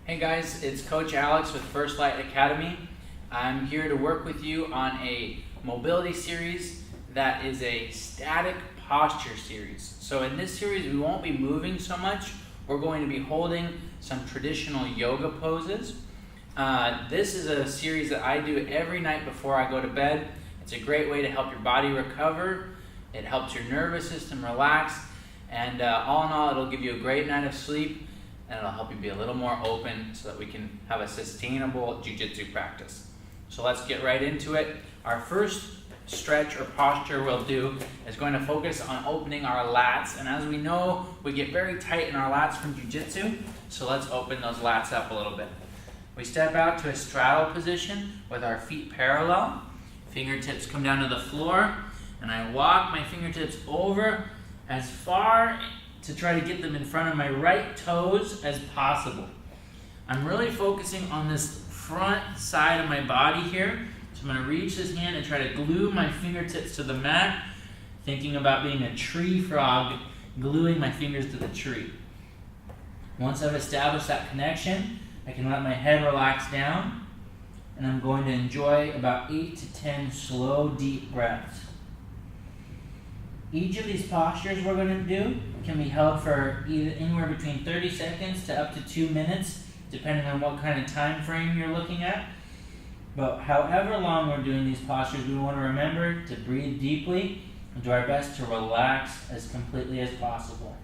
Hey guys, it's Coach Alex with First Light Academy. I'm here to work with you on a mobility series that is a static posture series. So in this series, we won't be moving so much. We're going to be holding some traditional yoga poses. This is a series that I do every night before I go to bed. It's a great way to help your body recover. It helps your nervous system relax. And all in all, it'll give you a great night of sleep. And it'll help you be a little more open so that we can have a sustainable jiu-jitsu practice. So let's get right into it. Our first stretch or posture we'll do is going to focus on opening our lats. And as we know, we get very tight in our lats from jiu-jitsu. So let's open those lats up a little bit. We step out to a straddle position with our feet parallel. Fingertips come down to the floor. And I walk my fingertips over as far to try to get them in front of my right toes as possible. I'm really focusing on this front side of my body here. So I'm going to reach this hand and try to glue my fingertips to the mat, thinking about being a tree frog, gluing my fingers to the tree. Once I've established that connection, I can let my head relax down, and I'm going to enjoy about 8 to 10 slow, deep breaths. Each of these postures we're going to do can be held for either anywhere between 30 seconds to up to 2 minutes, depending on what kind of time frame you're looking at. But however long we're doing these postures, we want to remember to breathe deeply and do our best to relax as completely as possible.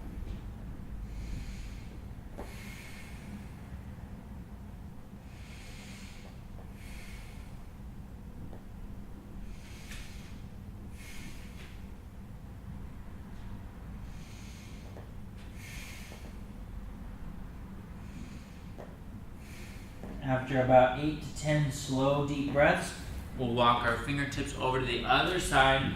After about 8 to 10 slow, deep breaths, we'll walk our fingertips over to the other side,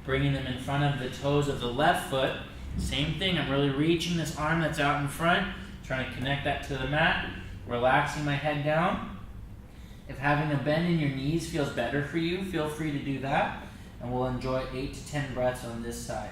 bringing them in front of the toes of the left foot. Same thing, I'm really reaching this arm that's out in front, trying to connect that to the mat, relaxing my head down. If having a bend in your knees feels better for you, feel free to do that, and we'll enjoy 8 to 10 breaths on this side.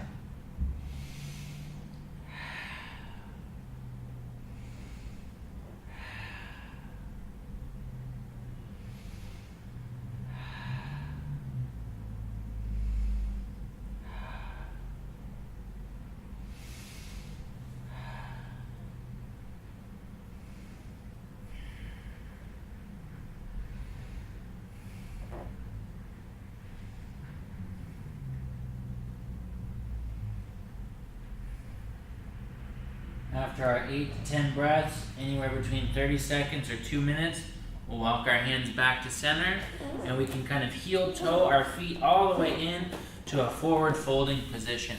After our 8 to 10 breaths, anywhere between 30 seconds or 2 minutes, we'll walk our hands back to center, and we can kind of heel toe our feet all the way in to a forward folding position.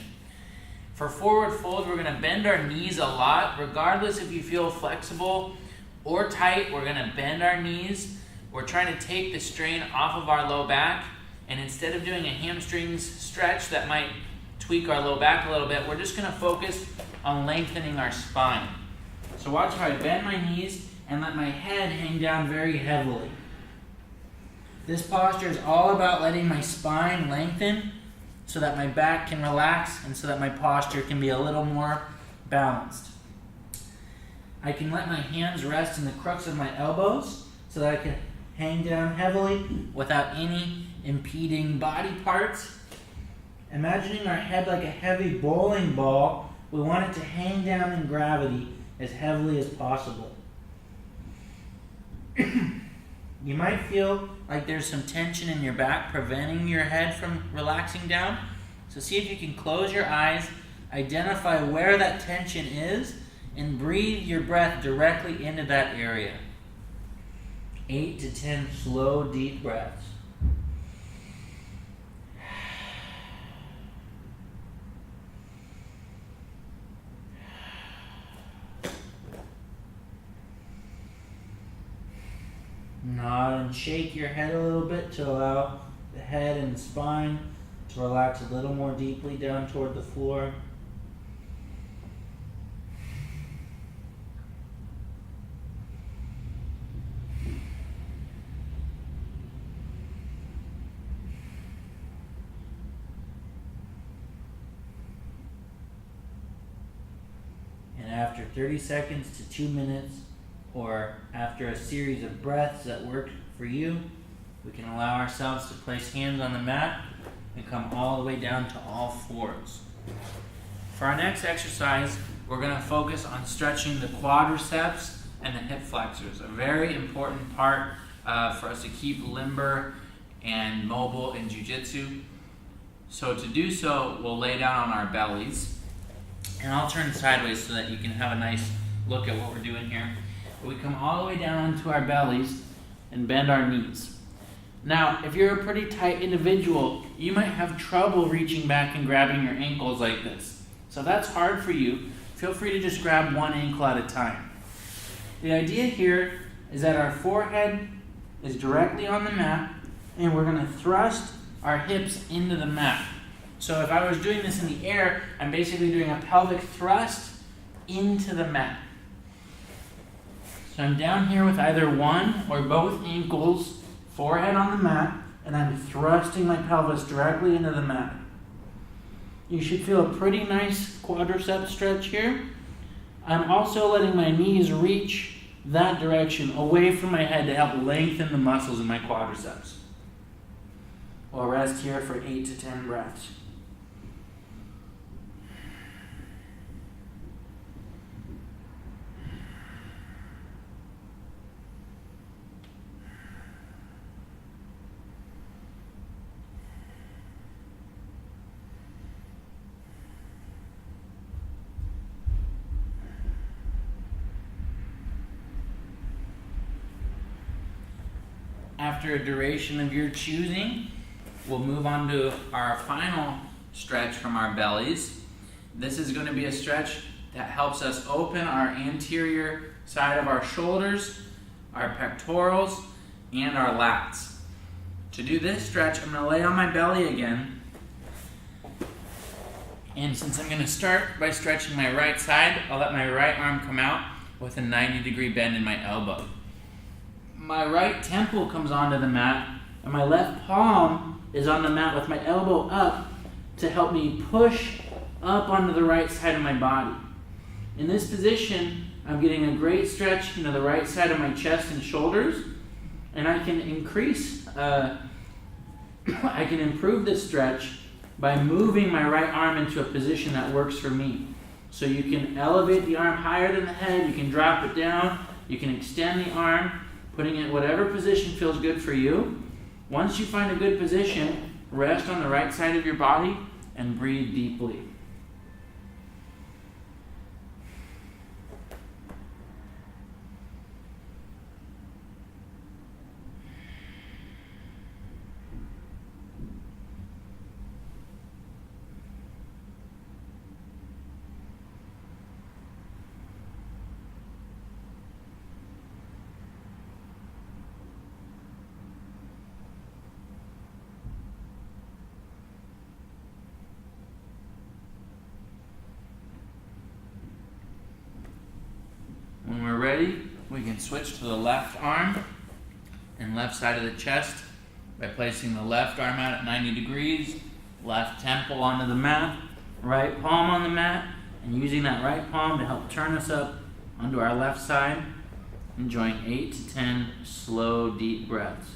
For forward fold, we're going to bend our knees a lot. Regardless if you feel flexible or tight, we're going to bend our knees. We're trying to take the strain off of our low back, and instead of doing a hamstrings stretch that might tweak our low back a little bit, we're just going to focus on lengthening our spine. So watch how I bend my knees and let my head hang down very heavily. This posture is all about letting my spine lengthen so that my back can relax and so that my posture can be a little more balanced. I can let my hands rest in the crooks of my elbows so that I can hang down heavily without any impeding body parts. Imagining our head like a heavy bowling ball, we want it to hang down in gravity as heavily as possible. You might feel like there's some tension in your back preventing your head from relaxing down. So see if you can close your eyes, identify where that tension is, and breathe your breath directly into that area. 8 to 10 slow, deep breaths. Nod and shake your head a little bit to allow the head and spine to relax a little more deeply down toward the floor. And after 30 seconds to 2 minutes, or after a series of breaths that work for you, we can allow ourselves to place hands on the mat and come all the way down to all fours. For our next exercise, we're going to focus on stretching the quadriceps and the hip flexors, a very important part for us to keep limber and mobile in jiu-jitsu. So to do so, we'll lay down on our bellies, and I'll turn sideways so that you can have a nice look at what we're doing here. We come all the way down onto our bellies and bend our knees. Now, if you're a pretty tight individual, you might have trouble reaching back and grabbing your ankles like this. So if that's hard for you, feel free to just grab one ankle at a time. The idea here is that our forehead is directly on the mat, and we're going to thrust our hips into the mat. So if I was doing this in the air, I'm basically doing a pelvic thrust into the mat. So I'm down here with either one or both ankles, forehead on the mat, and I'm thrusting my pelvis directly into the mat. You should feel a pretty nice quadricep stretch here. I'm also letting my knees reach that direction away from my head to help lengthen the muscles in my quadriceps. We'll rest here for 8 to 10 breaths. After a duration of your choosing, we'll move on to our final stretch from our bellies. This is going to be a stretch that helps us open our anterior side of our shoulders, our pectorals, and our lats. To do this stretch, I'm going to lay on my belly again. And since I'm going to start by stretching my right side, I'll let my right arm come out with a 90-degree bend in my elbow. My right temple comes onto the mat, and my left palm is on the mat with my elbow up to help me push up onto the right side of my body. In this position, I'm getting a great stretch into the right side of my chest and shoulders, and I can improve this stretch by moving my right arm into a position that works for me. So you can elevate the arm higher than the head, you can drop it down, you can extend the arm, putting it in whatever position feels good for you. Once you find a good position, rest on the right side of your body and breathe deeply. When we're ready, we can switch to the left arm and left side of the chest by placing the left arm out at 90 degrees, left temple onto the mat, right palm on the mat, and using that right palm to help turn us up onto our left side, enjoying 8 to 10 slow, deep breaths.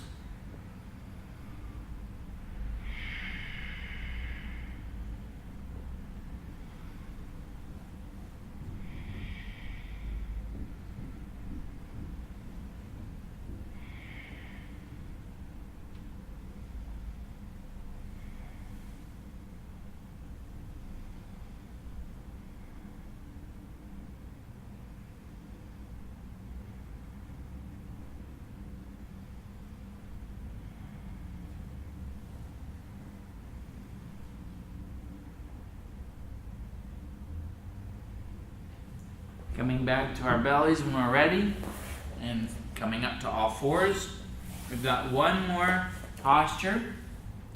Coming back to our bellies when we're ready, and coming up to all fours. We've got one more posture,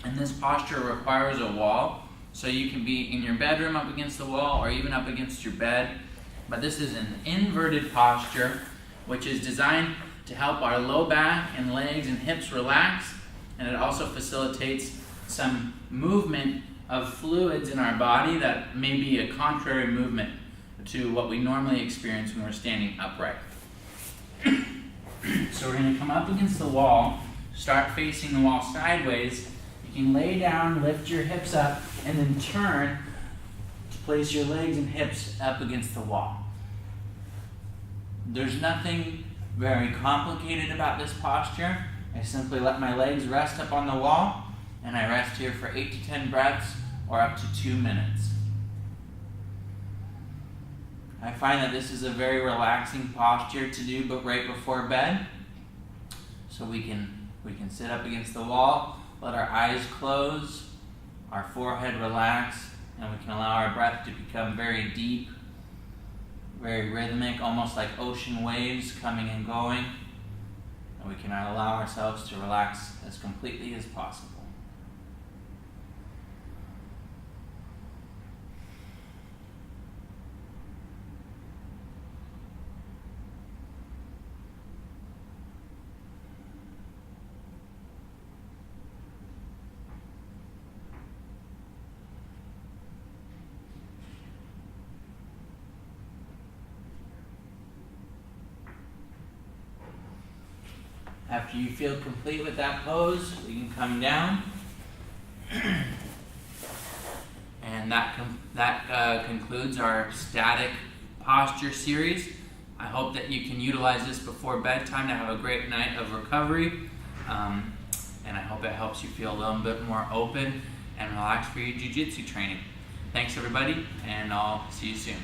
and this posture requires a wall. So you can be in your bedroom up against the wall or even up against your bed. But this is an inverted posture, which is designed to help our low back and legs and hips relax, and it also facilitates some movement of fluids in our body that may be a contrary movement to what we normally experience when we're standing upright. So we're gonna come up against the wall, start facing the wall sideways. You can lay down, lift your hips up, and then turn to place your legs and hips up against the wall. There's nothing very complicated about this posture. I simply let my legs rest up on the wall, and I rest here for 8 to 10 breaths or up to 2 minutes. I find that this is a very relaxing posture to do but right before bed. So we can sit up against the wall, let our eyes close, our forehead relax, and we can allow our breath to become very deep, very rhythmic, almost like ocean waves coming and going. And we can allow ourselves to relax as completely as possible. After you feel complete with that pose, we can come down. And that concludes our static posture series. I hope that you can utilize this before bedtime to have a great night of recovery. And I hope it helps you feel a little bit more open and relaxed for your jiu-jitsu training. Thanks everybody, and I'll see you soon.